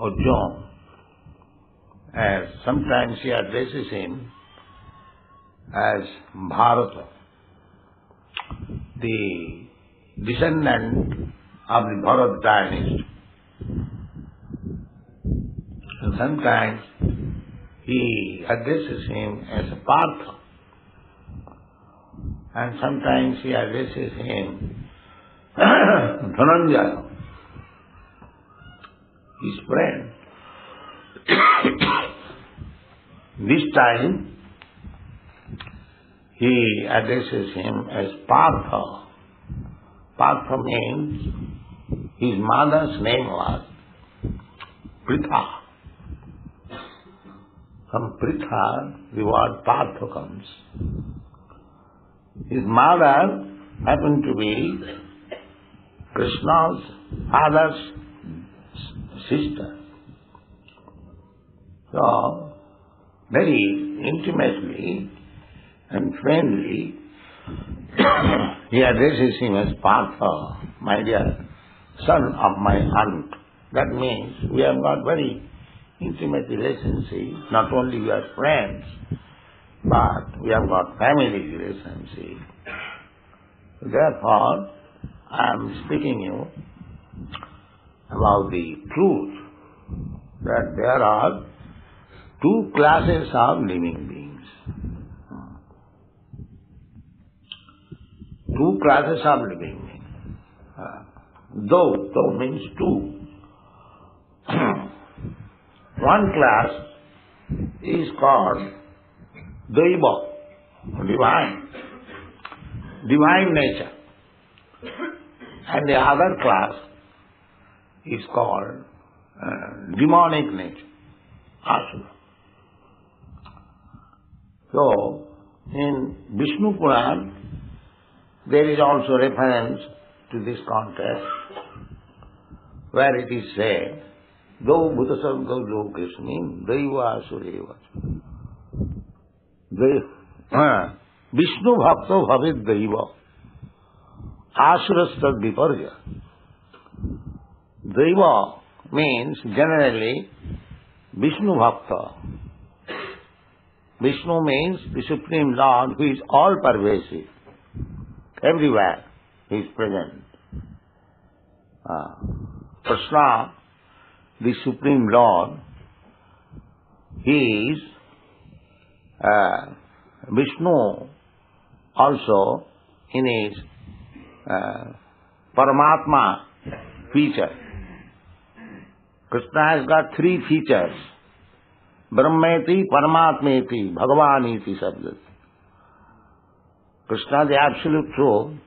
Arjuna, as sometimes he addresses him as Bharata, the descendant of the Bharat dynasty. And sometimes he addresses him as Partha, and sometimes he addresses him Dhananjaya, his friend. This time he addresses him as Partha. Partha means his mother's name was Pritha. From Pritha, the word Partha comes. His mother happened to be Krishna's father's sister. So, very intimately and friendly, he addresses him as Partha, my dear son of my aunt. That means we have got very intimate relationship. Not only we are friends, but we have got family relationship. Therefore, I am speaking you about the truth that there are two classes of living beings. Two classes of living beings. Though means two. One class is called Daiva, divine nature. And the other class is called demonic nature, asura. So, in Vishnu Puran, there is also reference to this context, where it is said, Do bhutasarga lokesmin daiva asureva. Vishnu bhakta bhavid daiva asurastad viparya. Daiva means generally Vishnu bhakta. Vishnu means the Supreme Lord who is all-pervasive. Everywhere he is present. Krishna, the Supreme Lord, he is Vishnu also in his Paramatma feature. Krishna has got three features. Brahmeti, Paramatmeti, Bhagavaniti sabdat. Krishna, the Absolute Truth,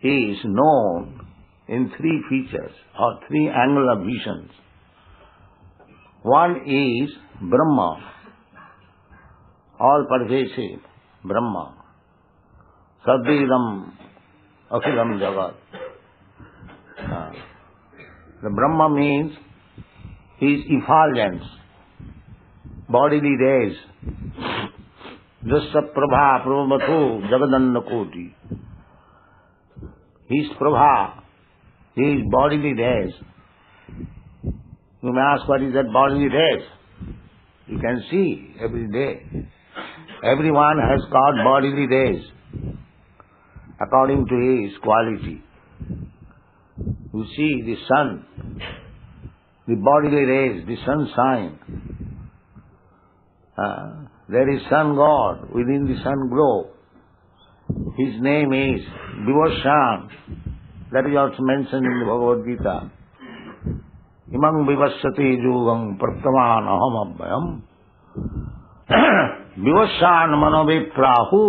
is known in three features or three angular visions. One is Brahma, all-pervasive Brahma. Sadvidam akhilam jagat. The Brahma means his effulgence, bodily rays. Jasya prabha prabhavato jagadanna koti. His prabha, his bodily rays. You may ask, what is that bodily rays? You can see every day. Everyone has got bodily rays according to his quality. You see the sun, the bodily rays, the sunshine. There is sun god within the sun glow. His name is Vivashan. That is also mentioned in the Bhagavad-gītā. Imang vivassati yugam prattaman aham abhayam Vivashan manoviprahu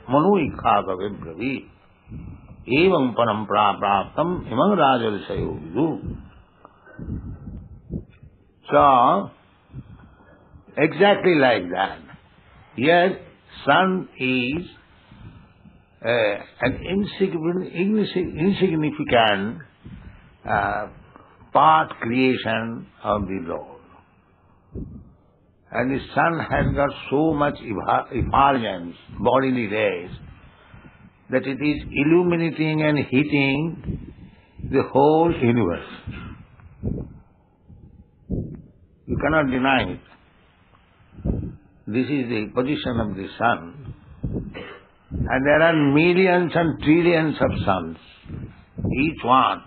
manu ikhaga vibravi evam parampara praptam imang rajarisayo vidu. So, exactly like that. Yes, sun is an insignificant part creation of the Lord. And the sun has got so much effulgence, bodily rays, that it is illuminating and heating the whole universe. You cannot deny it. This is the position of the sun. And there are millions and trillions of suns. Each one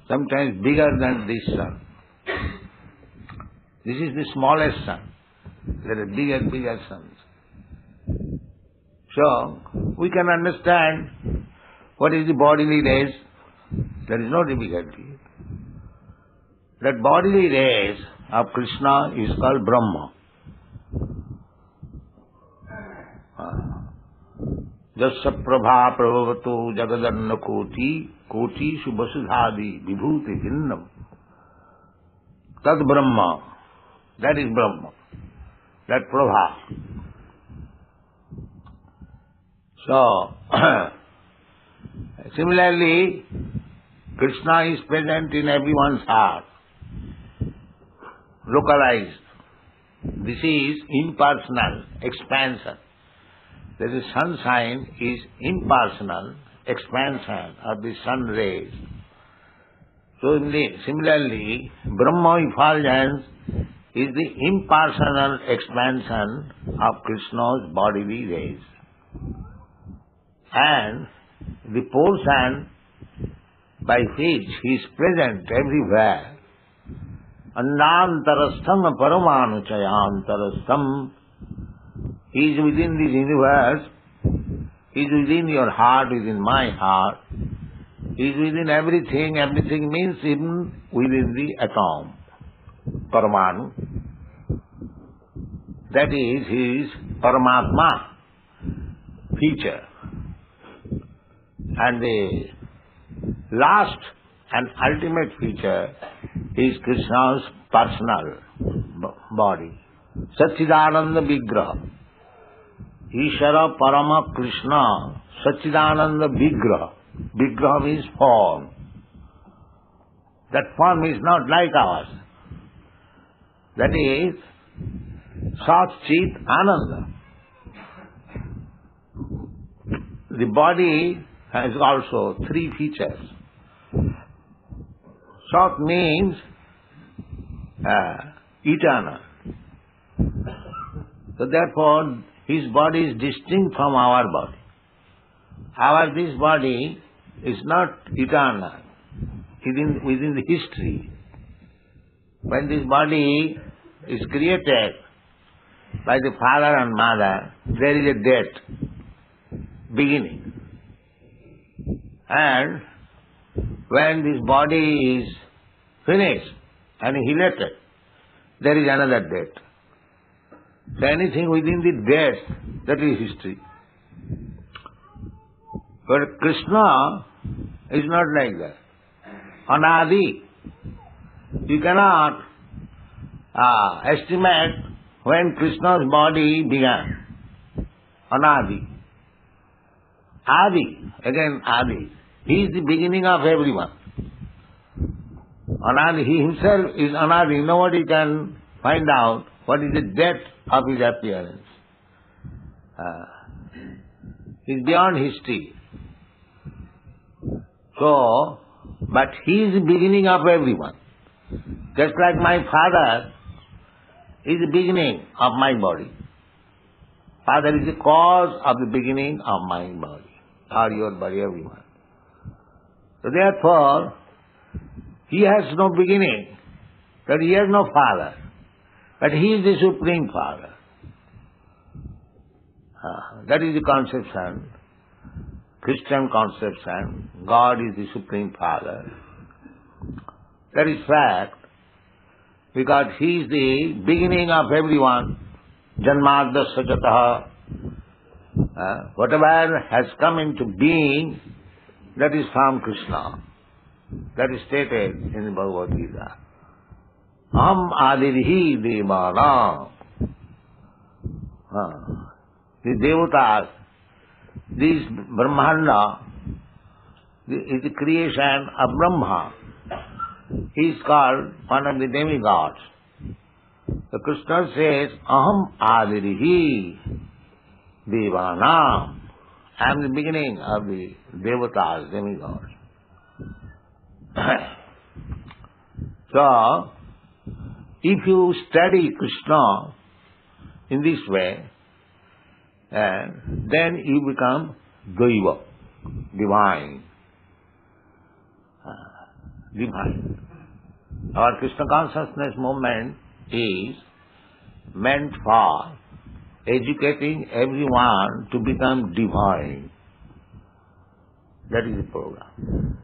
sometimes bigger than this sun. This is the smallest sun. There are bigger suns. So, we can understand what is the bodily rays. There is no difficulty. That bodily rays of Krishna is called Brahma. Jasya prabha prabhavato jagadanna koti koti subhasudhadi vibhuti vinnam. Tad Brahma. That is Brahma. That prabha. So, similarly, Krishna is present in everyone's heart, localized. This is impersonal expansion. That is, sunshine is impersonal expansion of the sun rays. So, similarly, Brahma effulgence is the impersonal expansion of Krishna's bodily rays. And the portion by which he is present everywhere, Anantarastham Paramanuchayantarastham, he is within this universe, he is within your heart, within my heart, he is within everything. Everything means even within the atom, Paramanu. That is his Paramatma feature. And the last and ultimate feature is Krishna's personal body. Satchidananda Vigraha. Ishara Parama Krishna Satchidananda Vigraha. Vigraha means form. That form is not like ours. That is Sat Chit Ananda. The body has also three features. Sat means eternal. So therefore, his body is distinct from our body. This body is not eternal within the history. When this body is created by the father and mother, there is a death, beginning. And when this body is finished, annihilated, there is another death. So anything within the death, that is history. But Krishna is not like that. Anadi. You cannot estimate when Krishna's body began. Anadi. Adi. Again Adi. He is the beginning of everyone. Anadi. He himself is Anadi. Nobody can find out what is the depth of his appearance. He is beyond history. So, but he is the beginning of everyone. Just like my father is the beginning of my body. Father is the cause of the beginning of my body, or your body, everyone. So therefore, he has no beginning, but he has no father. But he is the Supreme Father. That is the conception, Christian conception. God is the Supreme Father. That is fact, because he is the beginning of everyone. Janmadya Sajataha. Whatever has come into being, that is from Krishna. That is stated in the Bhagavad-gītā. Aham Adirhi Devana. The Devatas, this Brahmanda, is the creation of Brahma. He is called one of the demigods. So Krishna says, Aham Adirhi Devana. I am the beginning of the Devatas, demigods. So, if you study Krishna in this way, then you become Daiva, divine. Divine. Our Krishna Consciousness movement is meant for educating everyone to become divine. That is the program.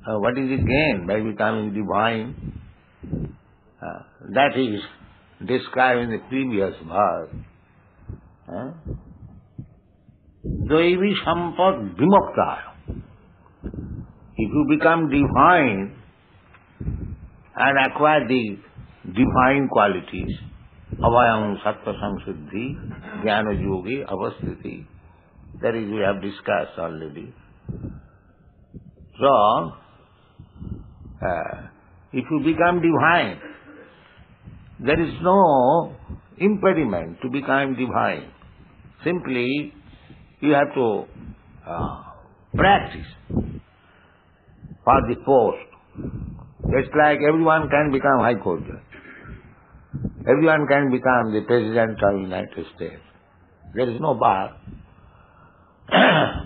What is it gain by becoming divine? That is described in the previous verse. Daivi sampad vimukta. If you become divine and acquire the divine qualities, avayam sattva samsiddhi, jnana yogi, avasthiti, that is we have discussed already. So, if you become divine, there is no impediment to become divine. Simply, you have to practice for the post. Just like everyone can become High Court judge. Everyone can become the President of the United States. There is no bar.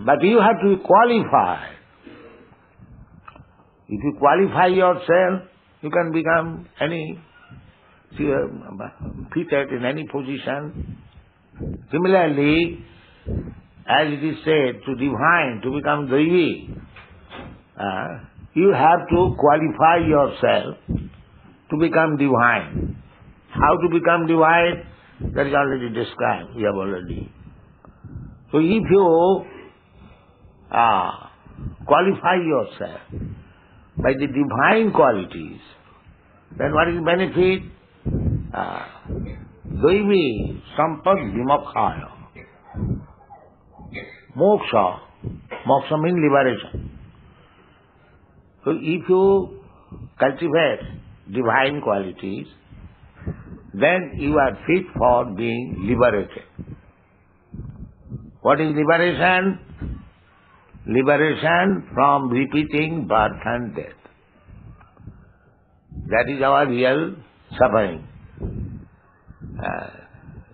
But you have to qualify. If you qualify yourself, you can become fitted in any position. Similarly, as it is said, to divine, to become Devi, you have to qualify yourself to become divine. How to become divine? That is already described. We have already. So if you qualify yourself by the divine qualities, then what is the benefit? Devi sampad vimokhaya. Moksha. Moksha means liberation. So if you cultivate divine qualities, then you are fit for being liberated. What is liberation? Liberation from repeating birth and death. That is our real suffering.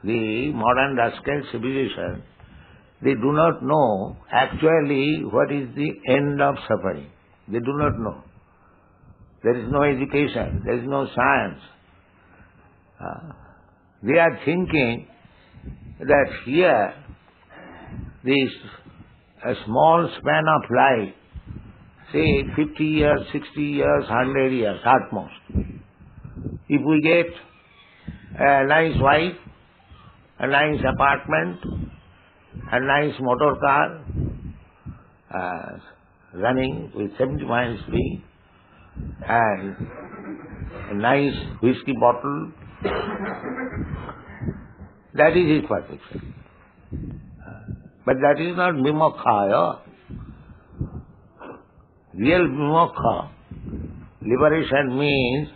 The modern rascal civilization, they do not know actually what is the end of suffering. They do not know. There is no education, there is no science. They are thinking that here, a small span of life, say 50 years, 60 years, 100 years at most. If we get a nice wife, a nice apartment, a nice motor car, running with 70 miles speed, and a nice whiskey bottle, that is his perfection. But that is not vimokha. Real vimokha, liberation means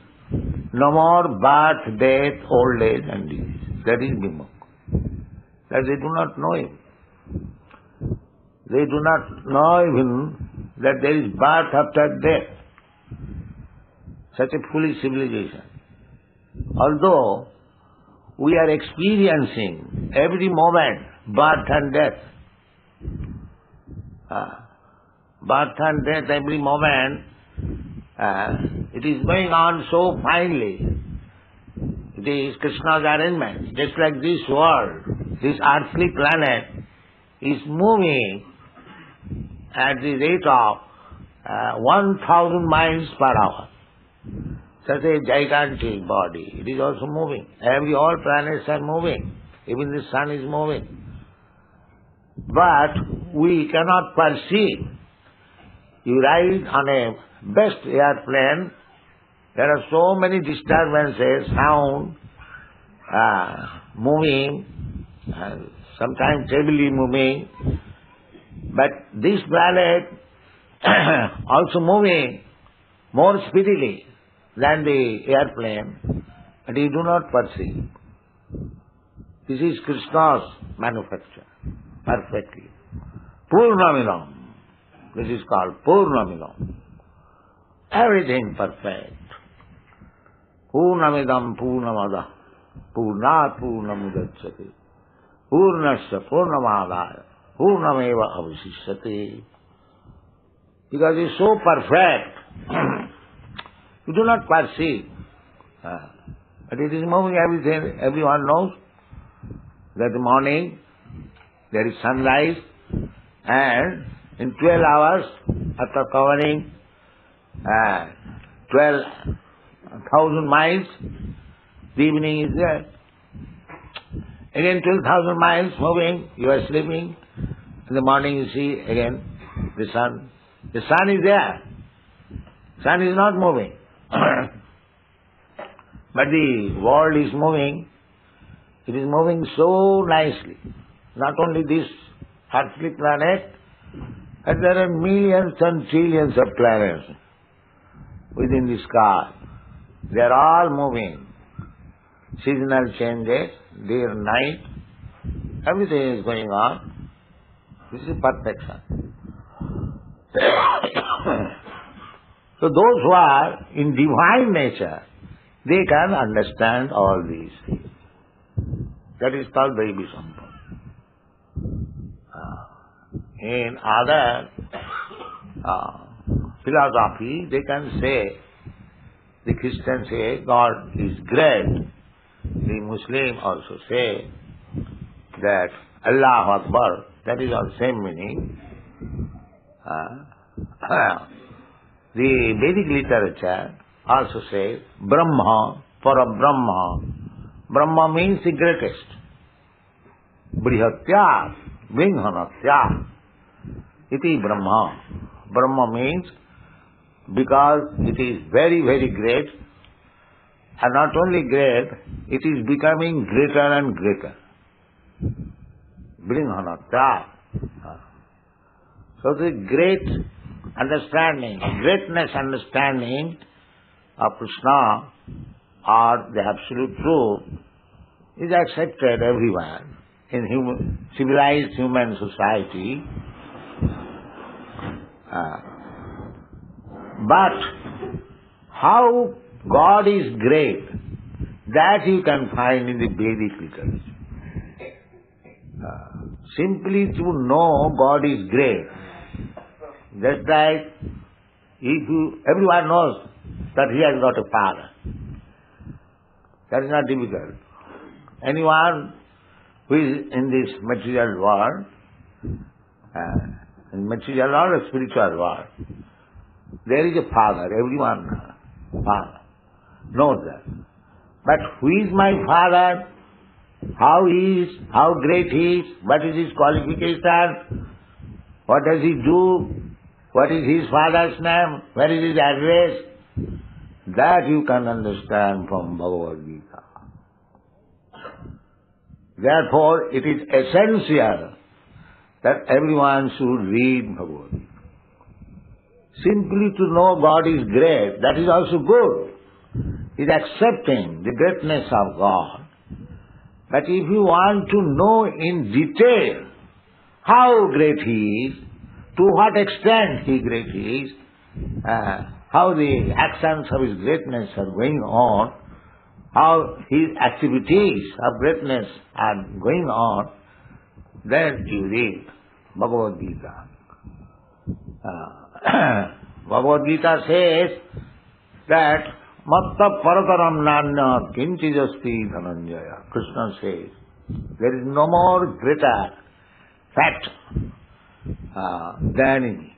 no more birth, death, old age and disease. That is vimokha. That they do not know him. They do not know even that there is birth after death. Such a foolish civilization. Although we are experiencing every moment birth and death. Birth and death every moment, it is going on so finely. It is Krishna's arrangement. Just like this world, this earthly planet is moving at the rate of 1,000 miles per hour. Such a gigantic body. It is also moving. All planets are moving. Even the sun is moving. But we cannot perceive. You ride on a best airplane, there are so many disturbances, sound, moving, sometimes heavily moving. But this planet also moving more speedily than the airplane, but you do not perceive. This is Krishna's manufacture, perfectly. Purnamilam. This is called Purnamilam. Everything perfect. Purnamidam Purnamada Purnat Purnamudachyate Purnasya Purnamadaya Purnameva Avasishyate. Because it's so perfect, you do not perceive. But it is moving everything. Everyone knows that in the morning there is sunrise, and in 12 hours after covering 12,000 miles, the evening is there. Again 12,000 miles moving, you are sleeping. In the morning you see again the sun. The sun is there. Sun is not moving. But the world is moving. It is moving so nicely. Not only this earthly planet, but there are millions and trillions of planets within the sky. They are all moving. Seasonal changes, day and night, everything is going on. This is perfection. So those who are in divine nature, they can understand all these things. That is called Devi Sampad. In other philosophy, they can say, the Christians say God is great. The Muslim also say that Allah Akbar, that is all same meaning. The Vedic literature also says Brahma, Parabrahma. Brahma means the greatest. Brihatya, Vinghanatya. Iti Brahma. Brahma means because it is very, very great, and not only great, it is becoming greater and greater. Vinghanatya. So the great understanding, greatness understanding of Krishna or the absolute truth is accepted everywhere in civilized human society. But how God is great, that you can find in the Vedic literature. Simply to know God is great. Just like everyone knows that he has got a father. That is not difficult. Anyone who is in this material world, in material or spiritual world, there is a father. Everyone knows that. But who is my father? How he is? How great he is? What is his qualification? What does he do? What is his father's name? Where is his address? That you can understand from Bhagavad-gītā. Therefore, it is essential that everyone should read Bhagavad-gītā. Simply to know God is great, that is also good. It is accepting the greatness of God. But if you want to know in detail how great He is, to what extent He great is, how the actions of His greatness are going on, how His activities of greatness are going on, then you read Bhagavad-gītā. Bhagavad-gītā says that Matta parataram nanya kinchijasti dhananjaya. Krishna says, there is no more greater fact than in me.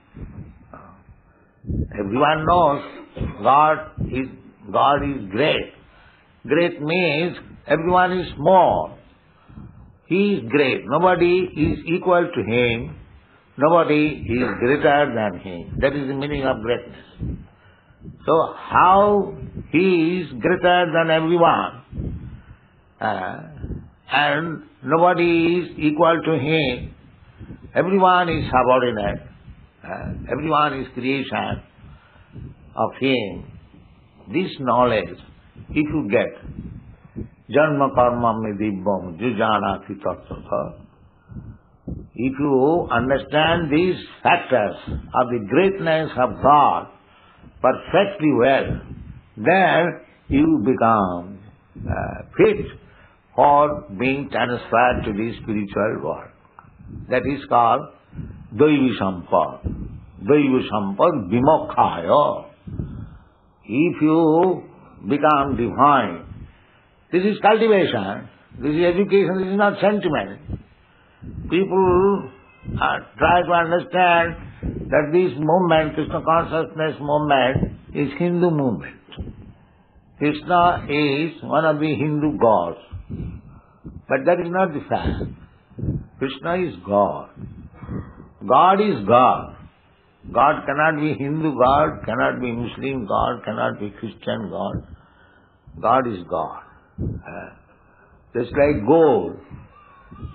Everyone knows God is great. Great means everyone is small. He is great. Nobody is equal to Him. Nobody is greater than Him. That is the meaning of greatness. So how He is greater than everyone, and nobody is equal to Him, everyone is subordinate, everyone is creation of Him. This knowledge, if you get, janma karma me dibbam jujanati tattatha, if you understand these factors of the greatness of God perfectly well, then you become fit for being transferred to the spiritual world. That is called Daivi Sampad. Daivi Sampad Vimokhaya. If you become divine, this is cultivation, this is education, this is not sentiment. People try to understand that this movement, Krishna Consciousness movement, is Hindu movement. Krishna is one of the Hindu gods. But that is not the fact. Krishna is God. God is God. God cannot be Hindu God, cannot be Muslim God, cannot be Christian God. God is God. Just like gold.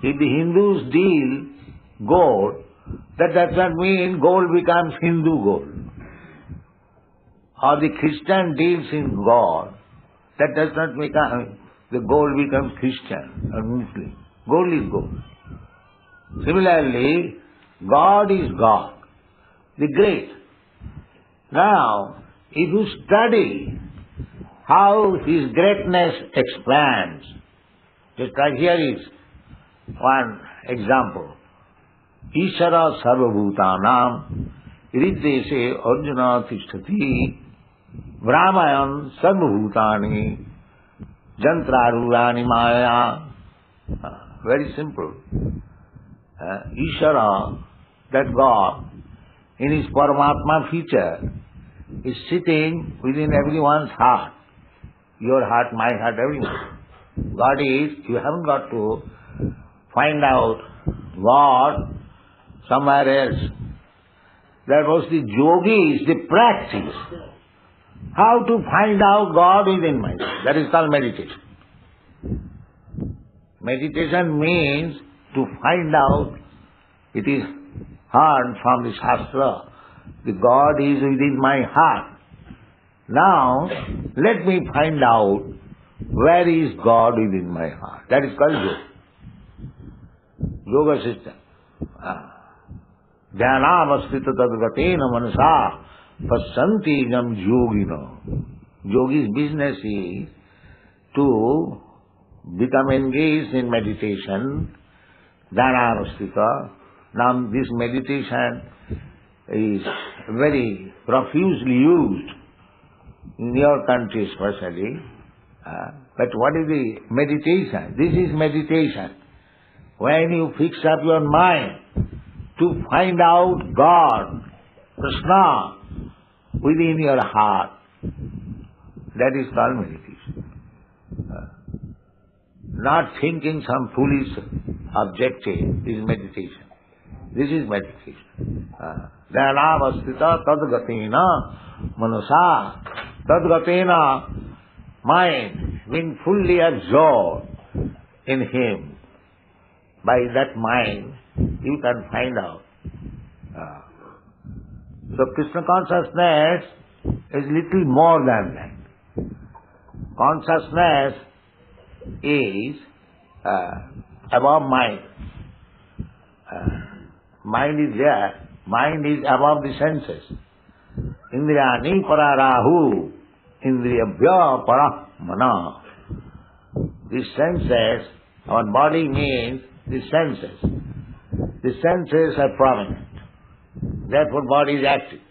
If the Hindus deal gold, that does not mean gold becomes Hindu gold. Or the Christian deals in God, that does not make the gold becomes Christian or Muslim. Gold is gold. Similarly, God is God, the great. Now, if you study how His greatness expands, just like here is one example. Ishara sarvabhutanam iridese arjuna tishtati brahmayan sarvabhutani jantrarurani maya. Very simple. Ishara, that God, in His Paramatma feature, is sitting within everyone's heart. Your heart, my heart, everyone. God is, you haven't got to find out God somewhere else. That was the yogis, the practice. How to find out God within myself. That is called meditation. Meditation means to find out, it is heard from the Shastra, the God is within my heart. Now, let me find out where is God within my heart. That is called yoga. Yoga system. Dhyanavastita tadgatena manasa passanti jam yogino. Yogi's business is to become engaged in meditation. Dhyanavastita. Now this meditation is very profusely used in your country especially. But what is the meditation? This is meditation. When you fix up your mind to find out God, Krishna, within your heart, that is called meditation. Not thinking some foolish objective is meditation. This is meditation. Dhyanavastita tadgatena manasa. Tadgatena, mind being fully absorbed in Him. By that mind, you can find out. So Krishna consciousness is little more than that. Consciousness is above mind. Mind is there. Mind is above the senses. Indriyani pararahu, indriyabhya paramana. The senses, our body means the senses. The senses are prominent. Therefore body is active.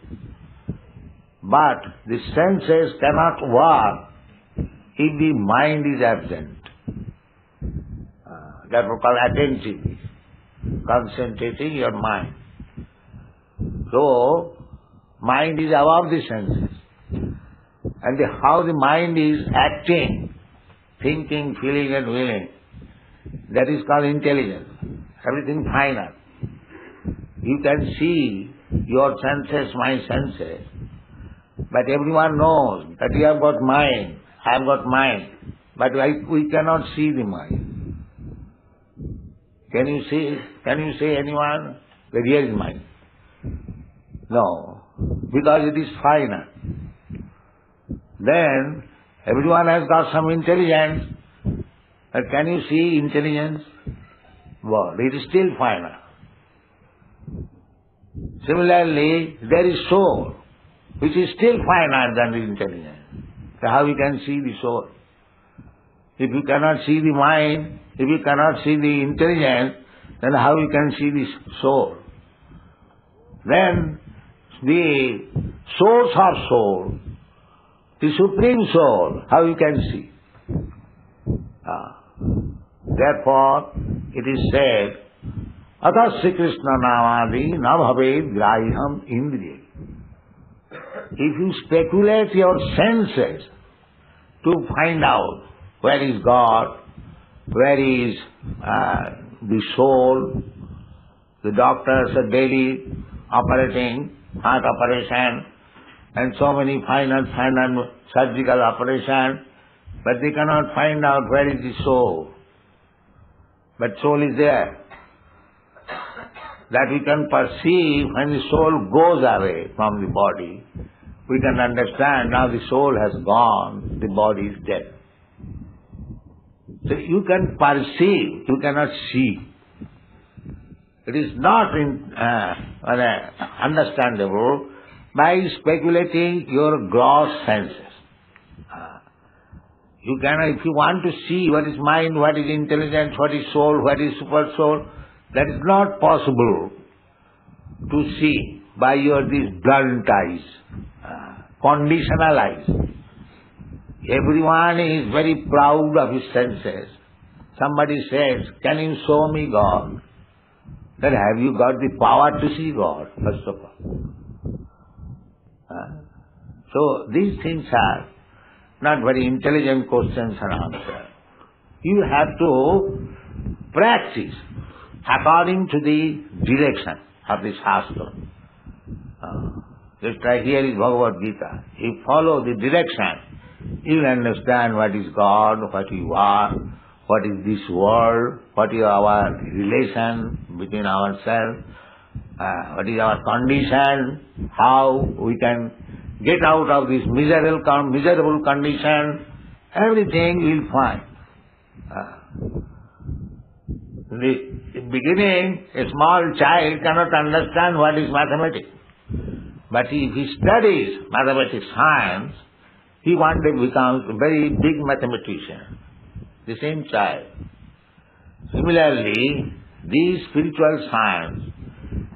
But the senses cannot work if the mind is absent. Therefore called attentive. Concentrating your mind. So, mind is above the senses. And how the mind is acting, thinking, feeling and willing, that is called intelligence. Everything final. You can see your senses, my senses. But everyone knows that you have got mind, I have got mind. But we cannot see the mind. Can you say anyone that here is mind? No, because it is final. Then everyone has got some intelligence, but can you see intelligence? Well, it is still final. Similarly, there is soul, which is still finer than the intelligence. how you can see the soul? If you cannot see the mind, if you cannot see the intelligence, then how you can see the soul? Then the source of soul, the supreme soul, how you can see? Therefore, it is said, Atas Sri Krishna Namadi na bhaved graham indriya. If you speculate your senses to find out where is God, where is the soul, the doctors are daily operating, heart operation, and so many final surgical operation, but they cannot find out where is the soul. But soul is there. That we can perceive when the soul goes away from the body. We can understand now the soul has gone, the body is dead. So you can perceive, you cannot see. It is not understandable by speculating your gross senses. You cannot, if you want to see what is mind, what is intelligence, what is soul, what is super soul, that is not possible to see by your these blunt eyes, conditional eyes. Everyone is very proud of his senses. Somebody says, can you show me God? Then have you got the power to see God, first of all? So these things are not very intelligent questions and answers. You have to practice according to the direction of the Shastra. Just like here is Bhagavad Gita. You follow the direction, you will understand what is God, what you are, what is this world, what is our relation between ourselves, what is our condition, how we can get out of this miserable condition, everything you will find. In the beginning, a small child cannot understand what is mathematics. But if he studies mathematics science, he one day becomes a very big mathematician. The same child. Similarly, these spiritual science,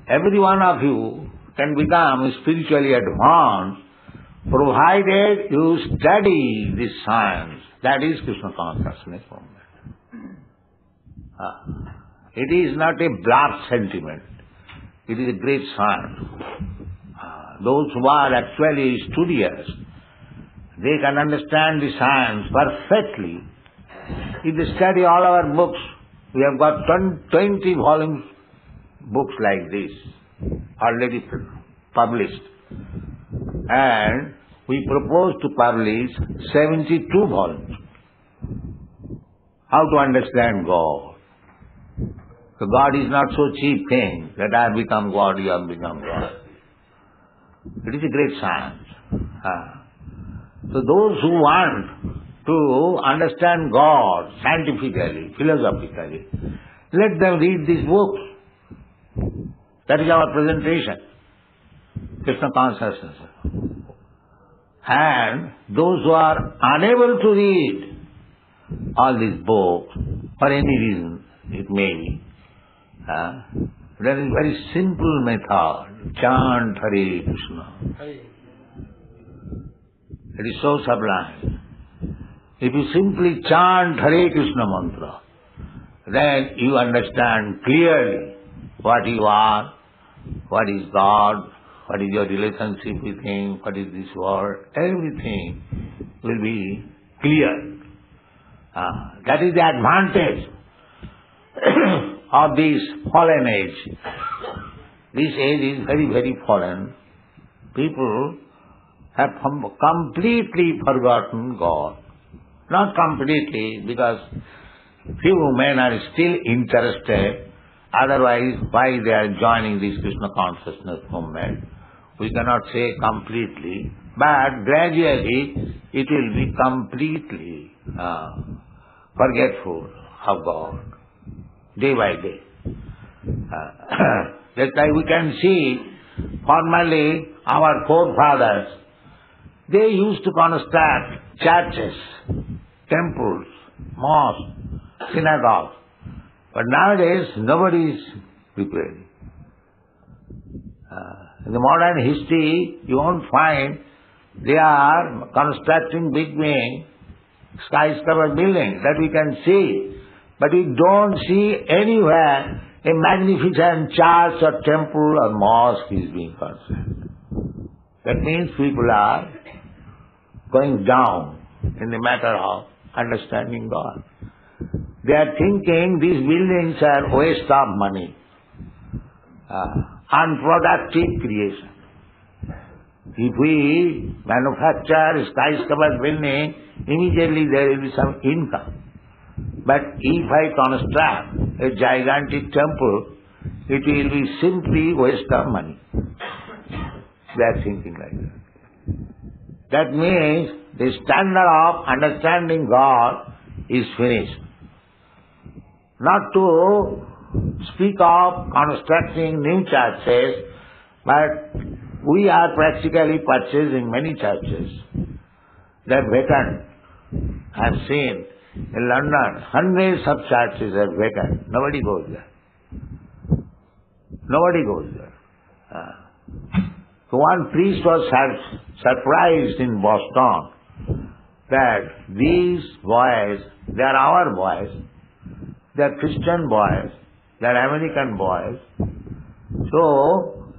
every one of you can become spiritually advanced provided you study this science. That is Krishna Consciousness movement. It is not a bluff sentiment. It is a great science. Those who are actually studious, they can understand the science perfectly. If they study all our books, we have got 20 volumes books like this, already published. And we propose to publish 72 volumes. How to understand God? So God is not so cheap thing that I have become God, you have become God. It is a great science. So those who want to understand God scientifically, philosophically, let them read these books. That is our presentation, Krishna Consciousness. And those who are unable to read all these books, for any reason it may be, there is a very simple method, chant Hare Krishna. It is so sublime. If you simply chant Hare Krishna mantra, then you understand clearly what you are, what is God, what is your relationship with Him, what is this world, everything will be clear. That is the advantage of this fallen age. This age is very, very fallen. People have completely forgotten God. Not completely, because few men are still interested. Otherwise, why they are joining this Krishna Consciousness movement? We cannot say completely, but gradually it will be completely forgetful of God, day by day. Just like we can see, formerly our forefathers, they used to construct churches, temples, mosques, synagogues. But nowadays nobody is prepared. In the modern history you won't find they are constructing big skyscraper buildings that we can see. But we don't see anywhere a magnificent church or temple or mosque is being constructed. That means people are going down in the matter of understanding God. They are thinking these buildings are waste of money, unproductive creation. If we manufacture skyscraper building, immediately there will be some income. But if I construct a gigantic temple, it will be simply waste of money. They are thinking like that. That means the standard of understanding God is finished. Not to speak of constructing new churches, but we are practically purchasing many churches. They are vacant. I have seen in London, hundreds of churches are vacant. Nobody goes there. Nobody goes there. So one priest was surprised in Boston that these boys, they are our boys, they are Christian boys, they are American boys. So,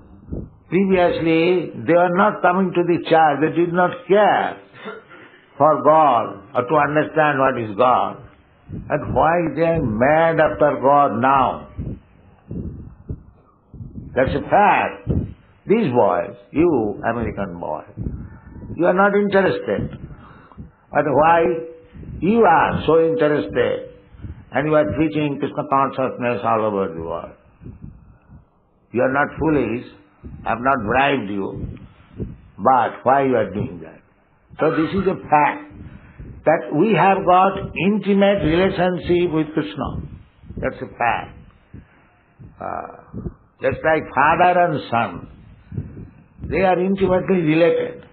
previously they were not coming to the church, they did not care for God or to understand what is God. And why they are mad after God now? That's a fact. These boys, you American boy, you are not interested. But why you are so interested and you are preaching Krishna consciousness all over the world? You are not foolish, I have not bribed you, but why you are doing that? So this is a fact that we have got intimate relationship with Krishna. That's a fact. Just like father and son, they are intimately related.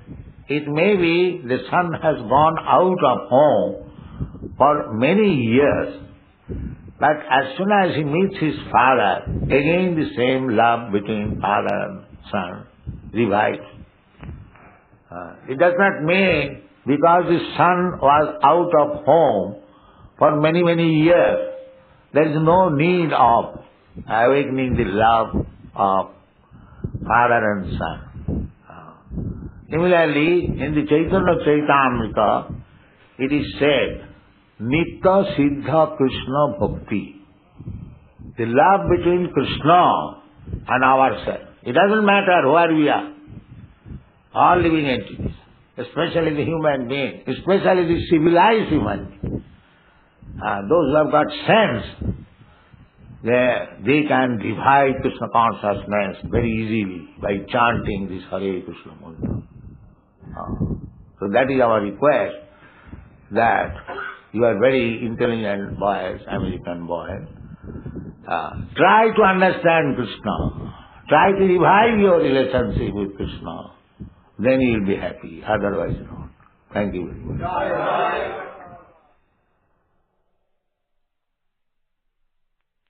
It may be the son has gone out of home for many years, but as soon as he meets his father, again the same love between father and son revives. It does not mean because the son was out of home for many, many years, there is no need of awakening the love of father and son. Similarly, in the ЩrīCaitanyacaritāmṛta, it is said, Nitya Siddha Krishna Bhakti. The love between Krishna and ourselves. It doesn't matter where we are. All living entities, especially the human being, especially the civilized human being. Those who have got sense, they can divide Krishna consciousness very easily by chanting this Hare Krishna mantra. So that is our request, that you are very intelligent boys, American boys. Try to understand Krishna. Try to revive your relationship with Krishna. Then you will be happy, otherwise not. Thank you very much.